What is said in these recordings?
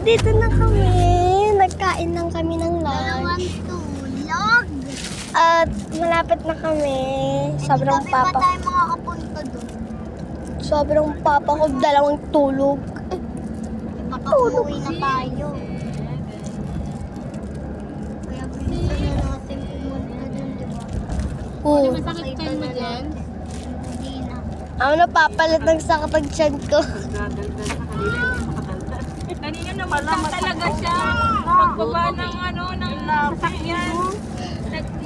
Nandito na kami. Nagkain lang kami ng lunch. Tulog. At malapit na kami. Sobrang Gabi papa. pa tayo makakapunta doon. Sobrang papa ko. Dalawang tulog. Baka umuwi na tayo. Kaya gusto na natin pumunta doon, di ba? Oo. Masakit tayo mo dyan? Hindi na. Ako napapalit ng sakit ang tiyan ko. Kanina naman talaga siya. Pagbaba ng ng sasakyan.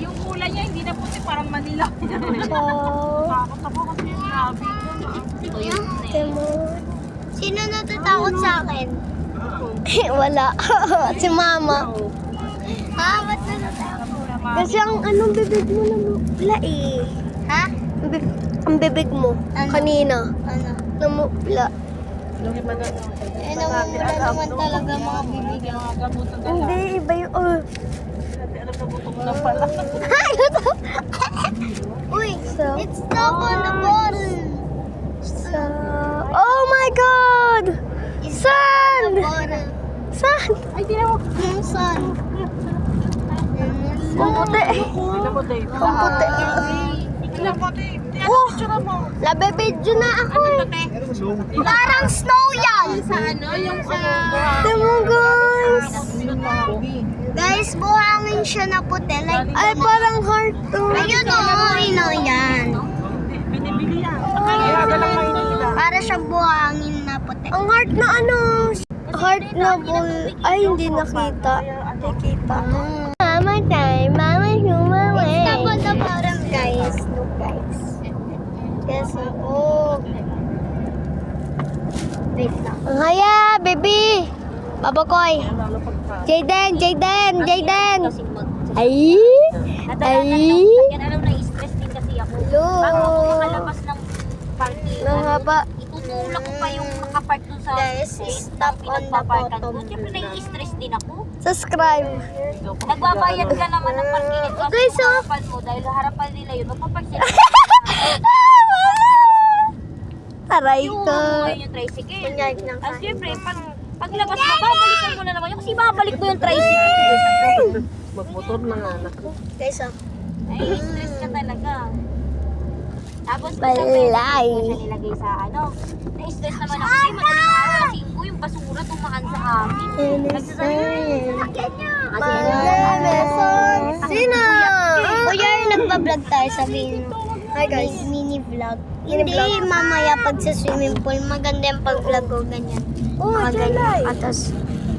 Yung kulay niya hindi na puti, parang Manila. So, Ako kasi yung grabe. Temo. Sino natatakot sa akin? Wala. Si mama. Ha? Ba't natatakot? Kasi ang anong bibig mo namupla eh. Ha? Ang bibig mo. Ano? Kanina. Ano? Namupla. Eh, namumula naman talaga mga bibig. Hindi, iba yung... Oh. Uy, So, it's stuck on the bottle. so... Oh my God! Sand! Bottle. Sand! Ay, di na mo. Yung sun. Ang puti. Tignan mo, Dave. Ang puti. Tignan mo, Dave. Oh! Labe-video na ako eh. Parang snow yan. Sa ano? Yung sa... Temo guys! Guys, buhangin siya na puti. Like, Ay, parang heart to. ayun o, yan. Binibili yan. Kaya lang mainila. Para siyang buhangin na puti. Ang heart na ano? Heart na ball. Ay, hindi nakita. Nakita. Mama time. Mama humaway. It's stuck on the bottom, guys. Look guys. Yes, oh. Wait lang. Haya, baby. Babakoy. Jayden, Jayden, Jayden. Ay. Ay. Yan, alam na, stress din kasi ako. Hello. Bago ako makalabas ng parking, Nangaba. itutulak ko pa yung makapark dun sa Guys, stop on the bottom. Siyempre, nai-stress din ako. Subscribe. Nagbabayad ka naman ng parking. Okay, so- harapan mo, dahil harapan nila yun, magpapark sila. Taray Yung ko. yung tricycle. Kunyari lang At siyempre, paglabas mo, babalikan mo na naman. Yung kasi babalik mo yung tricycle. Magmotor na nga anak ko. Guys, oh. Ay, stress ka talaga. Tapos, Balay. siya nilagay sa na-stress naman ako. Kasi madaling araw, kasi yung basura tumaan sa amin. Sino? Kuya, nagpa-vlog tayo, sabihin mo. Hi guys, mini vlog. Hindi mamaya pag sa swimming pool, maganda yung pag-vlog ko, ganyan. Oh, Ganyan. Atas,